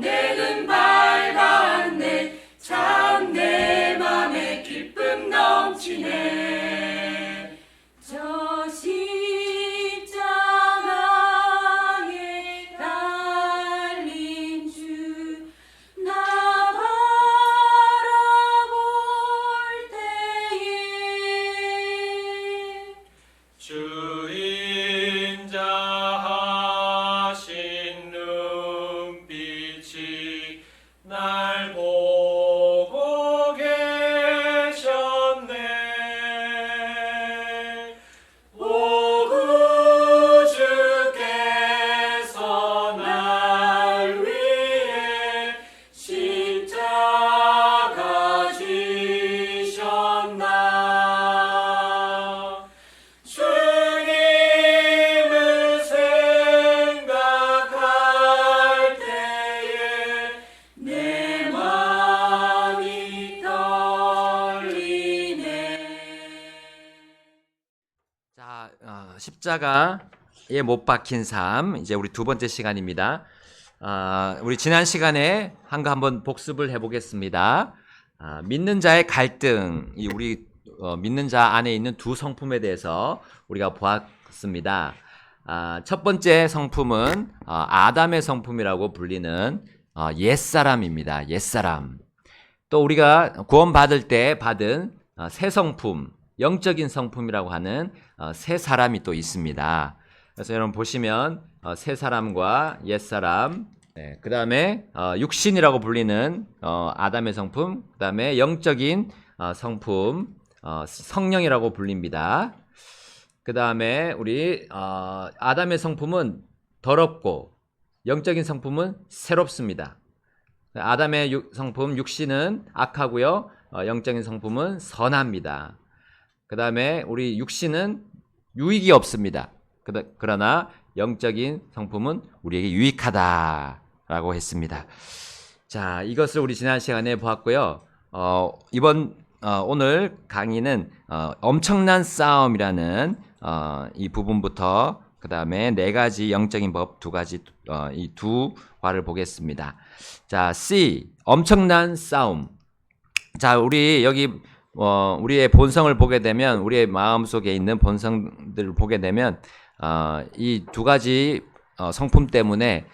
내는 밝았네. 참 내 맘에 기쁨 넘치네. 저 십자가에 달린 주 나 바라볼 때에 주인자 하신 눈빛이 날 보고 계셨네. 오 구주께서 날 위해 십자가 지셨나. 주님을 생각할 때에 내 마음이 떨리네. 자, 십자가에 못 박힌 삶, 이제 우리 두 번째 시간입니다. 우리 지난 시간에 한 거 한번 복습을 해보겠습니다. 믿는 자의 갈등, 우리 믿는 자 안에 있는 두 성품에 대해서 우리가 보았습니다. 첫 번째 성품은 아담의 성품이라고 불리는 옛사람입니다. 옛사람. 또 우리가 구원받을 때 받은 새 성품, 영적인 성품이라고 하는 새 사람이 또 있습니다. 그래서 여러분 보시면 새 사람과 옛 사람, 그 다음에 육신이라고 불리는 아담의 성품, 그 다음에 영적인 성품, 성령이라고 불립니다. 그 다음에 우리 아담의 성품은 더럽고 영적인 성품은 새롭습니다. 아담의 성품 육신은 악하고요, 영적인 성품은 선합니다. 그 다음에 우리 육신은 유익이 없습니다. 그러나 영적인 성품은 우리에게 유익하다라고 했습니다. 자, 이것을 우리 지난 시간에 보았고요. 오늘 강의는 엄청난 싸움이라는 이 부분부터 그 다음에 네 가지 영적인 법 두 가지 이 두 과를 보겠습니다. 자, C 엄청난 싸움. 자, 우리 여기 우리의 본성을 보게 되면, 우리의 마음속에 있는 본성들을 보게 되면 이 두 가지 성품 때문에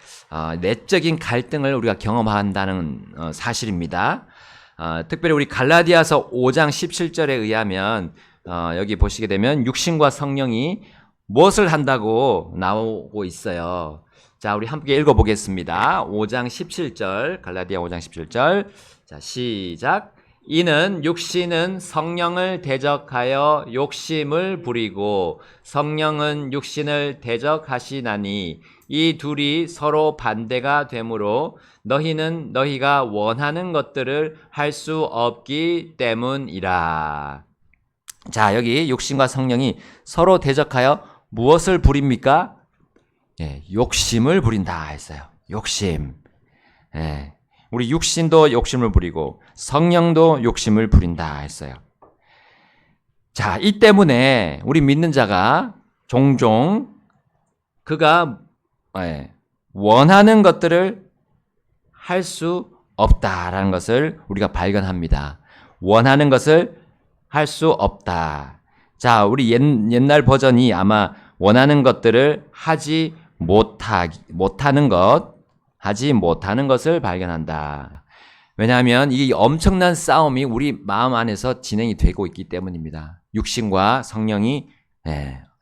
내적인 갈등을 우리가 경험한다는 사실입니다. 특별히 우리 갈라디아서 5장 17절에 의하면 여기 보시게 되면 육신과 성령이 무엇을 한다고 나오고 있어요. 자, 우리 함께 읽어보겠습니다. 5장 17절, 갈라디아 5장 17절. 자, 시작. 이는 육신은 성령을 대적하여 욕심을 부리고 성령은 육신을 대적하시나니 이 둘이 서로 반대가 되므로 너희는 너희가 원하는 것들을 할 수 없기 때문이라. 자, 여기 욕심과 성령이 서로 대적하여 무엇을 부립니까? 예, 욕심을 부린다 했어요. 욕심. 예. 우리 육신도 욕심을 부리고 성령도 욕심을 부린다 했어요. 자, 이 때문에 우리 믿는 자가 종종 그가 원하는 것들을 할 수 없다라는 것을 우리가 발견합니다. 원하는 것을 할 수 없다. 자, 우리 옛날 버전이 아마 원하는 것들을 하지 못하는 것을 발견한다. 왜냐하면 이 엄청난 싸움이 우리 마음 안에서 진행이 되고 있기 때문입니다. 육신과 성령이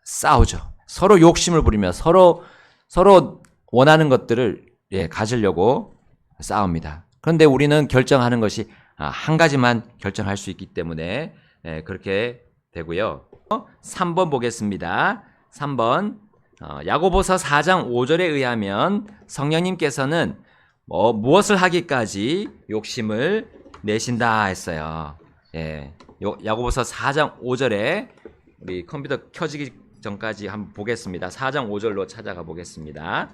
싸우죠. 서로 욕심을 부리며 서로 원하는 것들을 가지려고 싸웁니다. 그런데 우리는 결정하는 것이 한 가지만 결정할 수 있기 때문에 그렇게 되고요. 3번 보겠습니다. 3번 야고보서 4장 5절에 의하면 성령님께서는 무엇을 하기까지 욕심을 내신다 했어요. 야고보서 4장 5절에 우리 컴퓨터 켜지기 전까지 한번 보겠습니다. 4장 5절로 찾아가 보겠습니다.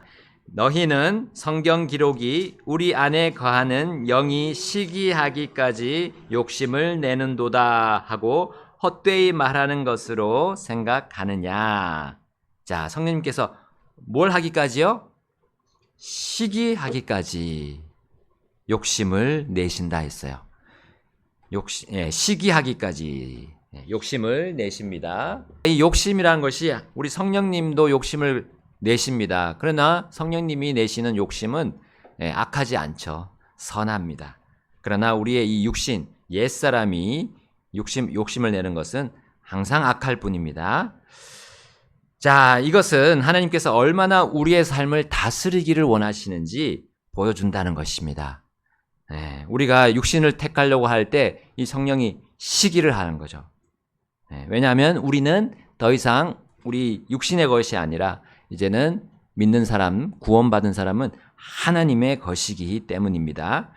너희는 성경 기록이 우리 안에 거하는 영이 시기하기까지 욕심을 내는도다 하고 헛되이 말하는 것으로 생각하느냐. 자, 성령님께서 뭘 하기까지요? 시기하기까지. 욕심을 내신다 했어요. 시기하기까지 욕심을 내십니다. 이 욕심이라는 것이 우리 성령님도 욕심을 내십니다. 그러나 성령님이 내시는 욕심은 악하지 않죠. 선합니다. 그러나 우리의 이 육신, 옛사람이 욕심을 내는 것은 항상 악할 뿐입니다. 자, 이것은 하나님께서 얼마나 우리의 삶을 다스리기를 원하시는지 보여준다는 것입니다. 우리가 육신을 택하려고 할 때 이 성령이 시기를 하는 거죠. 왜냐하면 우리는 더 이상 우리 육신의 것이 아니라 이제는 믿는 사람, 구원받은 사람은 하나님의 것이기 때문입니다.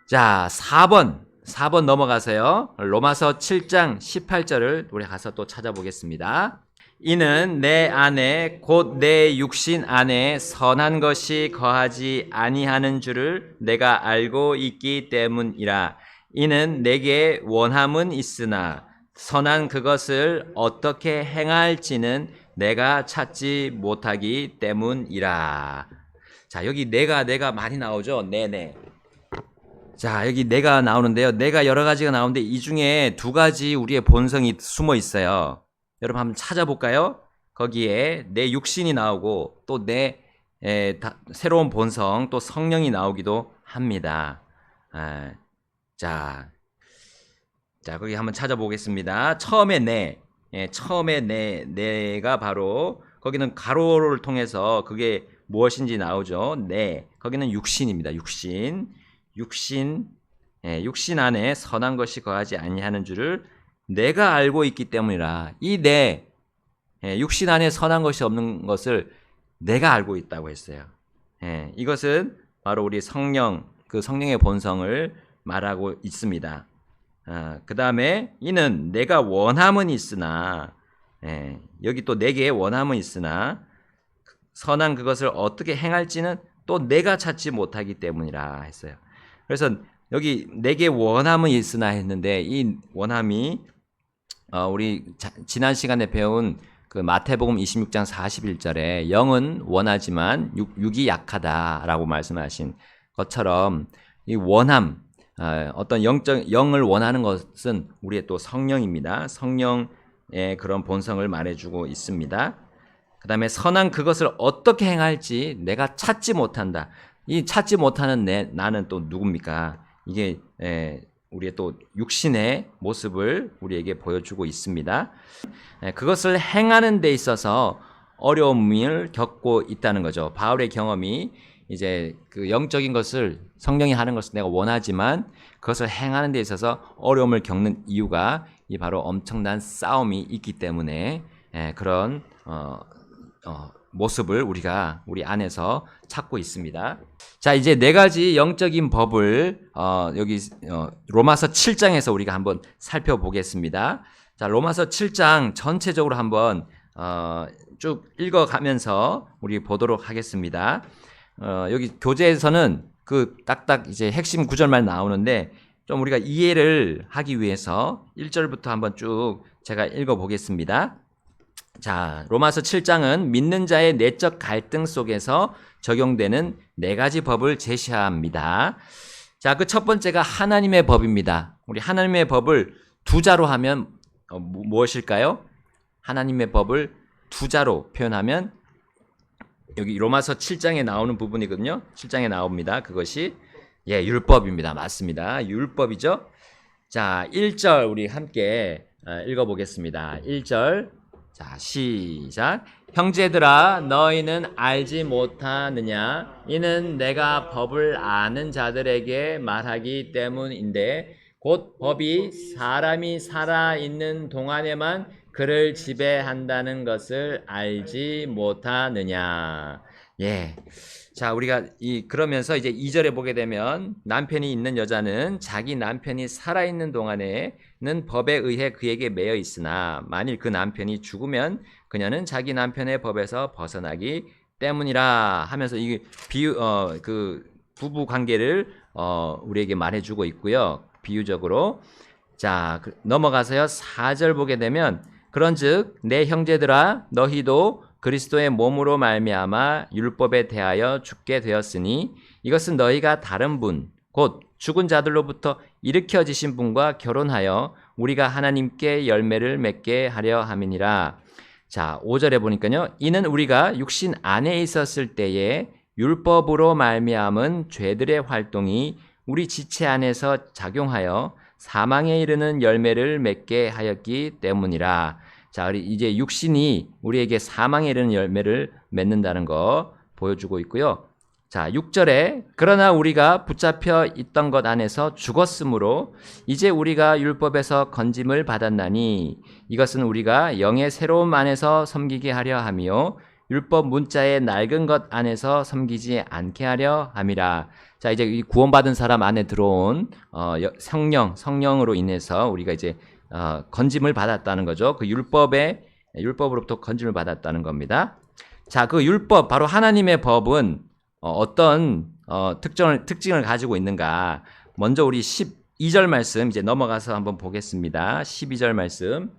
자, 4번 넘어가세요. 로마서 7장 18절을 우리 가서 또 찾아보겠습니다. 이는 내 안에 곧 내 육신 안에 선한 것이 거하지 아니하는 줄을 내가 알고 있기 때문이라. 이는 내게 원함은 있으나 선한 그것을 어떻게 행할지는 내가 찾지 못하기 때문이라. 자, 여기 내가 많이 나오죠. 네네. 자, 여기 내가 나오는데요. 내가 여러 가지가 나오는데 이 중에 두 가지 우리의 본성이 숨어 있어요. 여러분 한번 찾아볼까요? 거기에 내 육신이 나오고 또 내 새로운 본성, 또 성령이 나오기도 합니다. 자, 거기 한번 찾아보겠습니다. 처음에 내가 바로 거기는 가로를 통해서 그게 무엇인지 나오죠. 거기는 육신입니다. 육신 안에 선한 것이 거하지 아니하는 줄을 내가 알고 있기 때문이라. 이 육신 안에 선한 것이 없는 것을 내가 알고 있다고 했어요. 이것은 바로 우리 성령의 본성을 말하고 있습니다. 그 다음에 이는 내가 원함은 있으나, 여기 또 내게 원함은 있으나 선한 그것을 어떻게 행할지는 또 내가 찾지 못하기 때문이라 했어요. 그래서 여기 내게 원함은 있으나 했는데 이 원함이 우리 지난 시간에 배운 그 마태복음 26장 41절에 영은 원하지만 육이 약하다라고 말씀하신 것처럼 이 원함, 어떤 영을 원하는 것은 우리의 또 성령입니다. 성령의 그런 본성을 말해주고 있습니다. 그 다음에 선한 그것을 어떻게 행할지 내가 찾지 못한다. 이 찾지 못하는 나는 또 누굽니까? 이게 우리의 또 육신의 모습을 우리에게 보여주고 있습니다. 그것을 행하는 데 있어서 어려움을 겪고 있다는 거죠. 바울의 경험이 이제 그 영적인 것을 성령이 하는 것을 내가 원하지만 그것을 행하는 데 있어서 어려움을 겪는 이유가 이 바로 엄청난 싸움이 있기 때문에 그런 모습을 우리가 우리 안에서 찾고 있습니다. 자, 이제 네 가지 영적인 법을 여기 로마서 7장에서 우리가 한번 살펴보겠습니다. 자, 로마서 7장 전체적으로 한번 쭉 읽어가면서 우리 보도록 하겠습니다. 여기 교재에서는 그 딱딱 이제 핵심 구절만 나오는데 좀 우리가 이해를 하기 위해서 1절부터 한번 쭉 제가 읽어보겠습니다. 자, 로마서 7장은 믿는 자의 내적 갈등 속에서 적용되는 네 가지 법을 제시합니다. 자, 그 첫 번째가 하나님의 법입니다. 우리 하나님의 법을 두 자로 하면 무엇일까요? 하나님의 법을 두 자로 표현하면 여기 로마서 7장에 나오는 부분이거든요. 7장에 나옵니다. 그것이 율법입니다. 맞습니다. 율법이죠. 자, 1절 우리 함께 읽어보겠습니다. 1절. 자, 시작. 형제들아, 너희는 알지 못하느냐? 이는 내가 법을 아는 자들에게 말하기 때문인데 곧 법이 사람이 살아있는 동안에만 그를 지배한다는 것을 알지 못하느냐. 자, 우리가 그러면서 이제 2절에 보게 되면 남편이 있는 여자는 자기 남편이 살아있는 동안에는 법에 의해 그에게 매여 있으나 만일 그 남편이 죽으면 그녀는 자기 남편의 법에서 벗어나기 때문이라 하면서 이 그 부부 관계를 우리에게 말해주고 있고요. 비유적으로. 자, 넘어가서요. 4절 보게 되면 그런즉 내 형제들아 너희도 그리스도의 몸으로 말미암아 율법에 대하여 죽게 되었으니 이것은 너희가 다른 분 곧 죽은 자들로부터 일으켜지신 분과 결혼하여 우리가 하나님께 열매를 맺게 하려 함이니라. 자, 5절에 보니까요. 이는 우리가 육신 안에 있었을 때에 율법으로 말미암은 죄들의 활동이 우리 지체 안에서 작용하여 사망에 이르는 열매를 맺게 하였기 때문이라. 자, 이제 육신이 우리에게 사망에 이르는 열매를 맺는다는 거 보여주고 있고요. 자, 6절에 그러나 우리가 붙잡혀 있던 것 안에서 죽었으므로 이제 우리가 율법에서 건짐을 받았나니 이것은 우리가 영의 새로움 안에서 섬기게 하려 함이요 율법 문자의 낡은 것 안에서 섬기지 않게 하려 함이라. 자, 이제 이 구원받은 사람 안에 들어온 성령으로 인해서 우리가 이제 건짐을 받았다는 거죠. 그 율법으로부터 건짐을 받았다는 겁니다. 자, 그 율법 바로 하나님의 법은 어떤 특징을 가지고 있는가? 먼저 우리 12절 말씀 이제 넘어가서 한번 보겠습니다. 12절 말씀.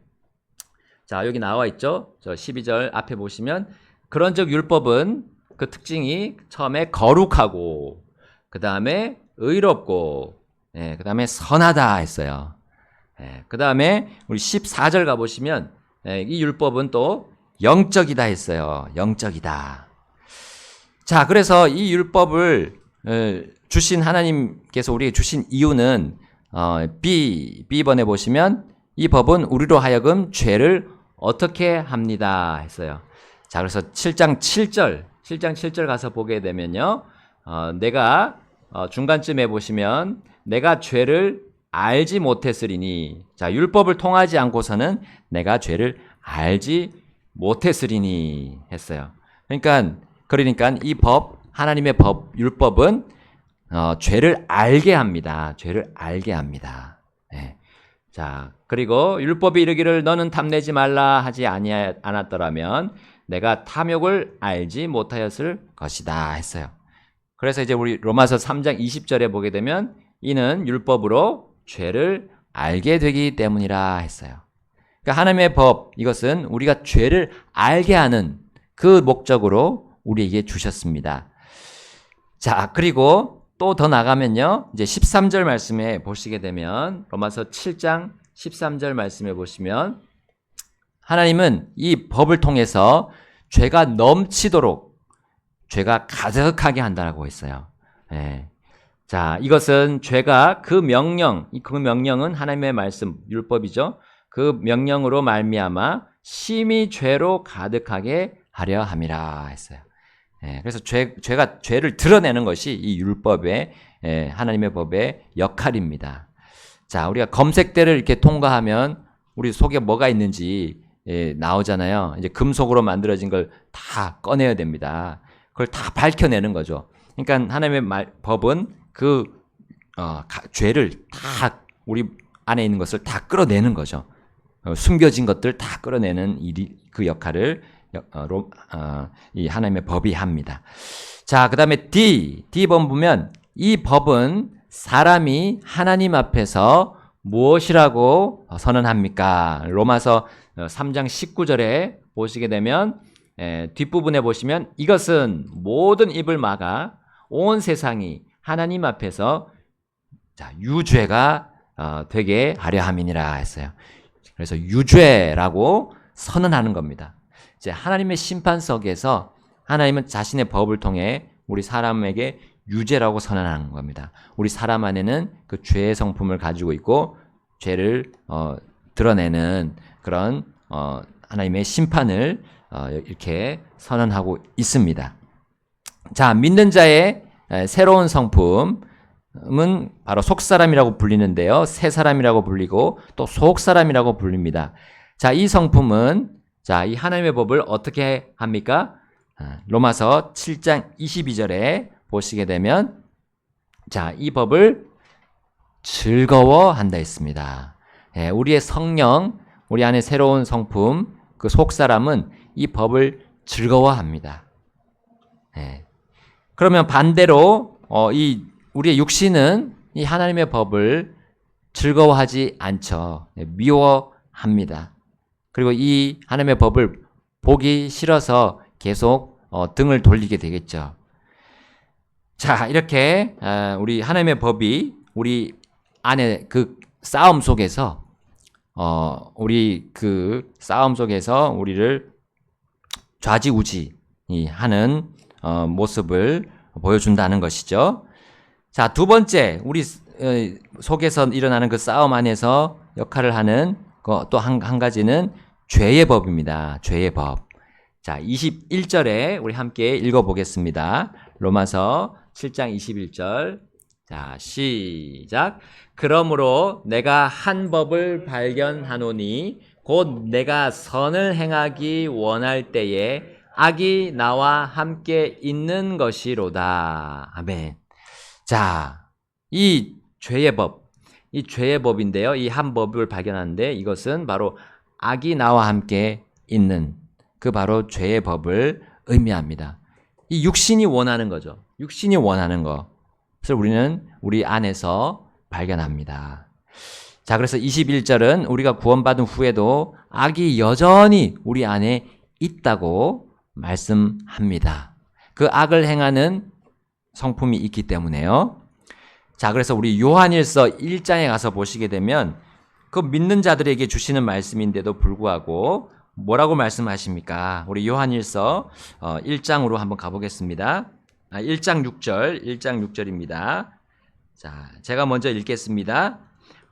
자, 여기 나와 있죠? 저 12절 앞에 보시면 그런즉 율법은 그 특징이 처음에 거룩하고 그다음에 의롭고 그다음에 선하다 했어요. 그다음에 우리 14절 가 보시면 이 율법은 또 영적이다 했어요. 영적이다. 자, 그래서 이 율법을 주신 하나님께서 우리에게 주신 이유는 B번에 보시면 이 법은 우리로 하여금 죄를 어떻게 합니다 했어요. 자, 그래서 7장 7절 가서 보게 되면요. 내가 중간쯤에 보시면 내가 죄를 알지 못했으리니. 자, 율법을 통하지 않고서는 내가 죄를 알지 못했으리니 했어요. 그러니까 이 법, 하나님의 법, 율법은 죄를 알게 합니다. 죄를 알게 합니다. 네. 자, 그리고 율법이 이르기를 너는 탐내지 말라 하지 않았더라면 내가 탐욕을 알지 못하였을 것이다 했어요. 그래서 이제 우리 로마서 3장 20절에 보게 되면 이는 율법으로 죄를 알게 되기 때문이라 했어요. 그러니까 하나님의 법, 이것은 우리가 죄를 알게 하는 그 목적으로 우리에게 주셨습니다. 자, 그리고 또 더 나가면요. 이제 13절 말씀에 보시게 되면 로마서 7장 13절 말씀에 보시면 하나님은 이 법을 통해서 죄가 넘치도록 죄가 가득하게 한다고 했어요. 자, 이것은 죄가 그 명령은 하나님의 말씀, 율법이죠. 그 명령으로 말미암아 심히 죄로 가득하게 하려 함이라 했어요. 그래서 죄가 죄를 드러내는 것이 이 율법의 하나님의 법의 역할입니다. 자, 우리가 검색대를 이렇게 통과하면 우리 속에 뭐가 있는지 나오잖아요. 이제 금속으로 만들어진 걸 다 꺼내야 됩니다. 그걸 다 밝혀내는 거죠. 그러니까 하나님의 법은 그 죄를 다 우리 안에 있는 것을 다 끌어내는 거죠. 숨겨진 것들 다 끌어내는 그 역할을 이 하나님의 법이 합니다. 자, 그 다음에 D번 보면 이 법은 사람이 하나님 앞에서 무엇이라고 선언합니까? 로마서 3장 19절에 보시게 되면 뒷부분에 보시면 이것은 모든 입을 막아 온 세상이 하나님 앞에서 유죄가 되게 하려 함이니라 했어요. 그래서 유죄라고 선언하는 겁니다. 이제 하나님의 심판석에서 하나님은 자신의 법을 통해 우리 사람에게 유죄라고 선언하는 겁니다. 우리 사람 안에는 그 죄의 성품을 가지고 있고 죄를 드러내는 그런 하나님의 심판을 이렇게 선언하고 있습니다. 자, 믿는 자의 새로운 성품은 바로 속사람이라고 불리는데요. 새사람이라고 불리고 또 속사람이라고 불립니다. 자, 이 성품은 이 하나님의 법을 어떻게 합니까? 로마서 7장 22절에 보시게 되면 이 법을 즐거워한다 했습니다. 우리의 성령, 우리 안에 새로운 성품, 그 속사람은 이 법을 즐거워합니다. 그러면 반대로 우리의 육신은 이 하나님의 법을 즐거워하지 않죠. 미워합니다. 그리고 이 하나님의 법을 보기 싫어서 계속 등을 돌리게 되겠죠. 자, 이렇게 우리 하나님의 법이 우리 안에 그 싸움 속에서 우리 그 싸움 속에서 우리를 좌지우지하는 모습을 보여준다는 것이죠. 자, 두 번째, 우리 속에서 일어나는 그 싸움 안에서 역할을 하는 또 한 가지는 죄의 법입니다. 죄의 법. 자, 21절에 우리 함께 읽어보겠습니다. 로마서 7장 21절. 자, 시작. 그러므로 내가 한 법을 발견하노니 곧 내가 선을 행하기 원할 때에 악이 나와 함께 있는 것이로다. 아멘. 자, 이 죄의 법인데요. 이 한 법을 발견하는데 이것은 바로 악이 나와 함께 있는 그 바로 죄의 법을 의미합니다. 이 육신이 원하는 거죠. 육신이 원하는 거. 그래서 우리는 우리 안에서 발견합니다. 자, 그래서 21절은 우리가 구원받은 후에도 악이 여전히 우리 안에 있다고 말씀합니다. 그 악을 행하는 성품이 있기 때문에요. 자, 그래서 우리 요한일서 1장에 가서 보시게 되면 그 믿는 자들에게 주시는 말씀인데도 불구하고 뭐라고 말씀하십니까? 우리 요한일서 1장으로 한번 가보겠습니다. 1장 6절입니다. 자, 제가 먼저 읽겠습니다.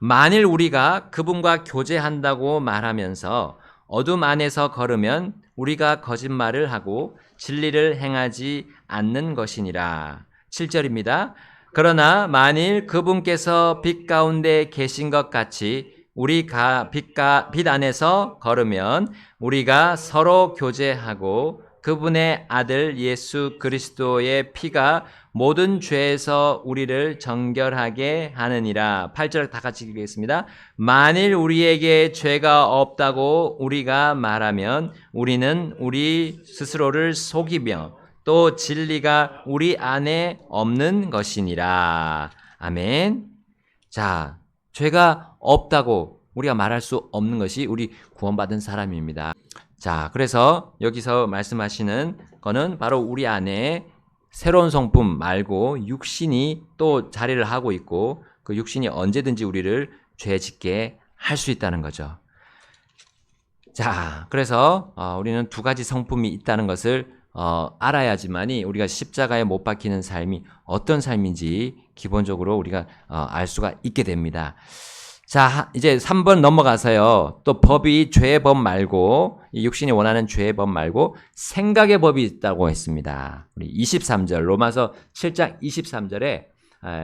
만일 우리가 그분과 교제한다고 말하면서 어둠 안에서 걸으면 우리가 거짓말을 하고 진리를 행하지 않는 것이니라. 7절입니다. 그러나 만일 그분께서 빛 가운데 계신 것 같이 우리가 빛 안에서 걸으면 우리가 서로 교제하고 그분의 아들 예수 그리스도의 피가 모든 죄에서 우리를 정결하게 하느니라. 8절 다 같이 읽겠습니다. 만일 우리에게 죄가 없다고 우리가 말하면 우리는 우리 스스로를 속이며 또 진리가 우리 안에 없는 것이니라. 아멘. 자, 죄가 없다고 우리가 말할 수 없는 것이 우리 구원받은 사람입니다. 자, 그래서 여기서 말씀하시는 거는 바로 우리 안에 새로운 성품 말고 육신이 또 자리를 하고 있고 그 육신이 언제든지 우리를 죄 짓게 할 수 있다는 거죠. 자, 그래서 우리는 두 가지 성품이 있다는 것을 알아야지만이 우리가 십자가에 못 박히는 삶이 어떤 삶인지 기본적으로 우리가 알 수가 있게 됩니다. 자, 이제 3번 넘어가서요. 또 법이 죄의 법 말고 이 육신이 원하는 죄의 법 말고 생각의 법이 있다고 했습니다. 우리 23절 로마서 7장 23절에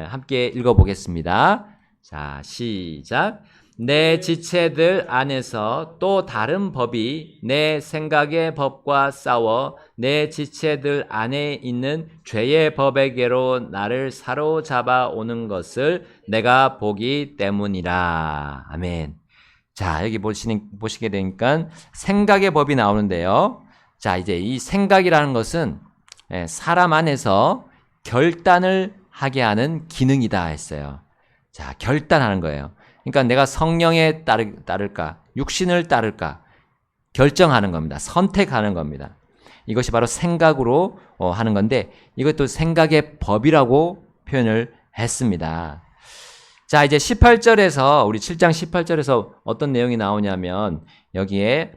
함께 읽어보겠습니다. 자, 시작. 내 지체들 안에서 또 다른 법이 내 생각의 법과 싸워 내 지체들 안에 있는 죄의 법에게로 나를 사로잡아 오는 것을 내가 보기 때문이라. 아멘. 자, 여기 보시게 되니까 생각의 법이 나오는데요. 자, 이제 이 생각이라는 것은 사람 안에서 결단을 하게 하는 기능이다 했어요. 자, 결단하는 거예요. 그러니까 내가 성령에 따를까, 육신을 따를까 결정하는 겁니다. 선택하는 겁니다. 이것이 바로 생각으로 하는 건데 이것도 생각의 법이라고 표현을 했습니다. 자, 이제 18절에서 우리 7장 18절에서 어떤 내용이 나오냐면 여기에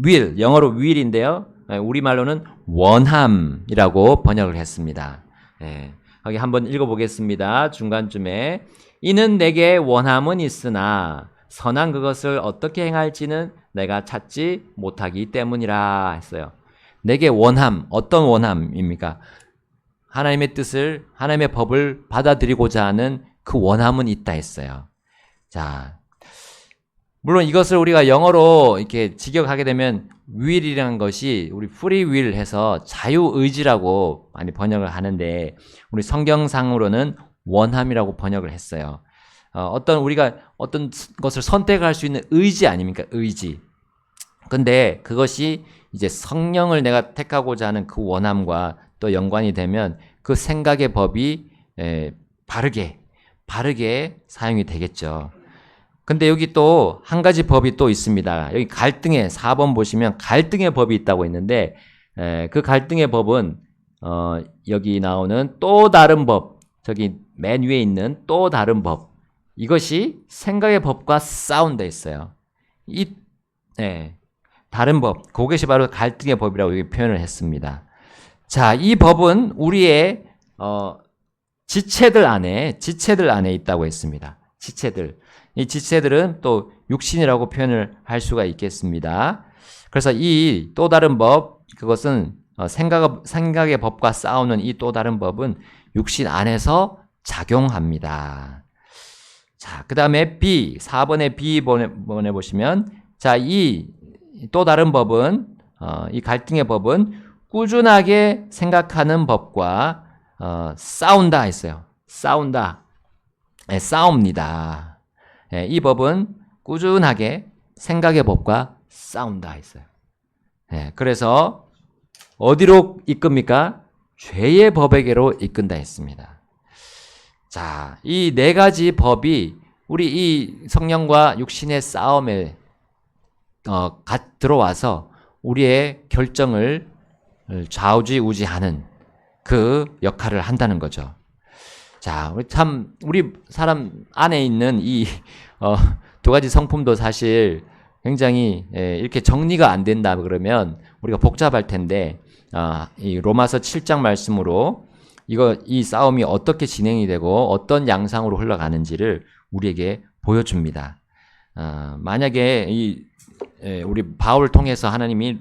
will, 영어로 will인데요. 우리말로는 원함이라고 번역을 했습니다. 여기 한번 읽어보겠습니다. 중간쯤에 이는 내게 원함은 있으나 선한 그것을 어떻게 행할지는 내가 찾지 못하기 때문이라 했어요. 내게 원함, 어떤 원함입니까? 하나님의 뜻을, 하나님의 법을 받아들이고자 하는 그 원함은 있다 했어요. 자, 물론 이것을 우리가 영어로 이렇게 직역하게 되면 will이라는 것이 우리 free will 해서 자유의지라고 많이 번역을 하는데 우리 성경상으로는 원함이라고 번역을 했어요. 우리가 어떤 것을 선택할 수 있는 의지 아닙니까? 의지. 근데 그것이 이제 성령을 내가 택하고자 하는 그 원함과 또 연관이 되면 그 생각의 법이 바르게 사용이 되겠죠. 근데 여기 또 한 가지 법이 또 있습니다. 여기 갈등의 4번 보시면 갈등의 법이 있다고 있는데 그 갈등의 법은 여기 나오는 또 다른 법, 저기 맨 위에 있는 또 다른 법, 이것이 생각의 법과 싸운다 했어요. 이 다른 법, 그것이 바로 갈등의 법이라고 여기 표현을 했습니다. 자, 이 법은 우리의 지체들 안에 있다고 했습니다. 지체들. 이 지체들은 또 육신이라고 표현을 할 수가 있겠습니다. 그래서 이 또 다른 법, 그것은 생각의 법과 싸우는 이 또 다른 법은 육신 안에서 작용합니다. 자, 그 다음에 B, 4번의 B 보내보시면, 자, 이 또 다른 법은, 이 갈등의 법은 꾸준하게 생각하는 법과 싸운다 했어요. 싸운다. 싸웁니다. 이 법은 꾸준하게 생각의 법과 싸운다 했어요. 그래서 어디로 이끕니까? 죄의 법에게로 이끈다 했습니다. 자, 이 네 가지 법이 우리 이 성령과 육신의 싸움에 들어와서 우리의 결정을 좌우지우지하는 그 역할을 한다는 거죠. 자, 우리 사람 안에 있는 이 두 가지 성품도 사실 굉장히 이렇게 정리가 안 된다 그러면 우리가 복잡할 텐데, 이 로마서 7장 말씀으로 이 싸움이 어떻게 진행이 되고 어떤 양상으로 흘러가는지를 우리에게 보여줍니다. 만약에 우리 바울을 통해서 하나님이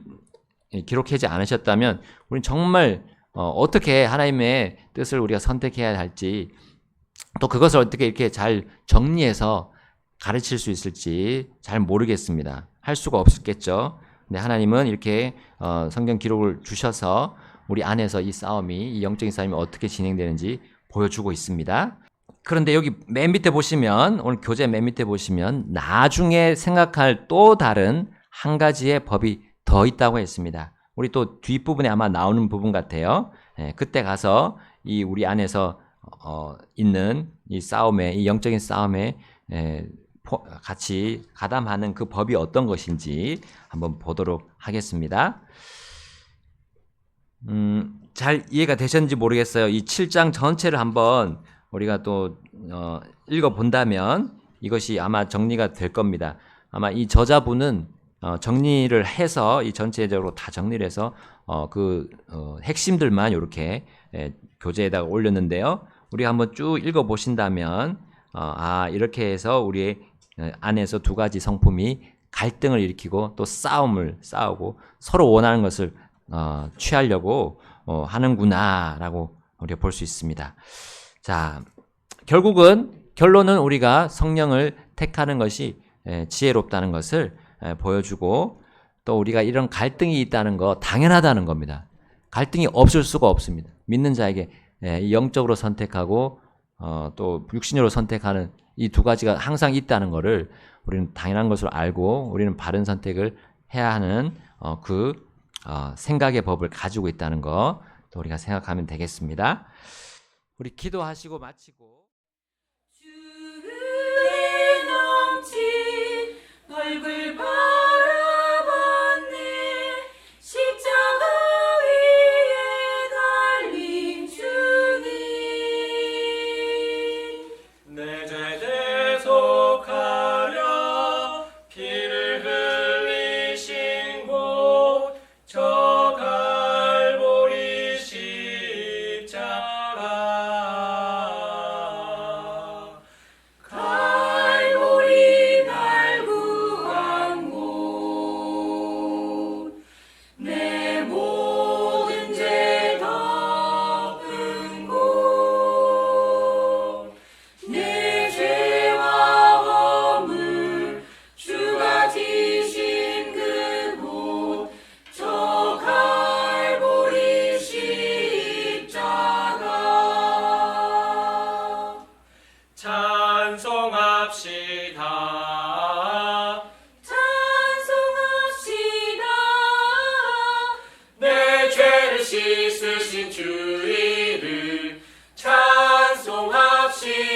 기록하지 않으셨다면 우리는 정말 어떻게 하나님의 뜻을 우리가 선택해야 할지, 또 그것을 어떻게 이렇게 잘 정리해서 가르칠 수 있을지 잘 모르겠습니다. 할 수가 없었겠죠. 근데 하나님은 이렇게 성경 기록을 주셔서 우리 안에서 이 영적인 싸움이 어떻게 진행되는지 보여주고 있습니다. 그런데 여기 맨 밑에 보시면, 오늘 교재 맨 밑에 보시면 나중에 생각할 또 다른 한 가지의 법이 더 있다고 했습니다. 우리 또 뒷부분에 아마 나오는 부분 같아요. 그때 가서 우리 안에서 있는 이 영적인 싸움에 같이 가담하는 그 법이 어떤 것인지 한번 보도록 하겠습니다. 잘 이해가 되셨는지 모르겠어요. 이 7장 전체를 한번 우리가 또 읽어본다면 이것이 아마 정리가 될 겁니다. 아마 이 저자분은 정리를 해서 이 전체적으로 다 정리를 해서 핵심들만 이렇게 교재에다가 올렸는데요. 우리가 한번 쭉 읽어보신다면 이렇게 해서 우리의 안에서 두 가지 성품이 갈등을 일으키고 또 싸우고 서로 원하는 것을 취하려고 하는구나라고 우리가 볼 수 있습니다. 자, 결론은 우리가 성령을 택하는 것이 지혜롭다는 것을 보여주고, 또 우리가 이런 갈등이 있다는 거 당연하다는 겁니다. 갈등이 없을 수가 없습니다. 믿는 자에게 영적으로 선택하고 또 육신으로 선택하는 이 두 가지가 항상 있다는 것을 우리는 당연한 것으로 알고, 우리는 바른 선택을 해야 하는 생각의 법을 가지고 있다는 거 또 우리가 생각하면 되겠습니다. 우리 기도하시고 마치고, 주의 넘친 얼굴 바라봤네. 십자가 위에 달린 주님, 내 죄 대속하려 피를 흘리신 곳 저 갈보리 십자가, 갈보리 날 구한 곳, 내 모든 죄 덮은 곳, 내 죄와 허물 주가 지신 그곳 저 갈보리 십자가. 찬송합시다. 찬송합시다. 내 죄를 씻으신 주 이름 찬송합시다.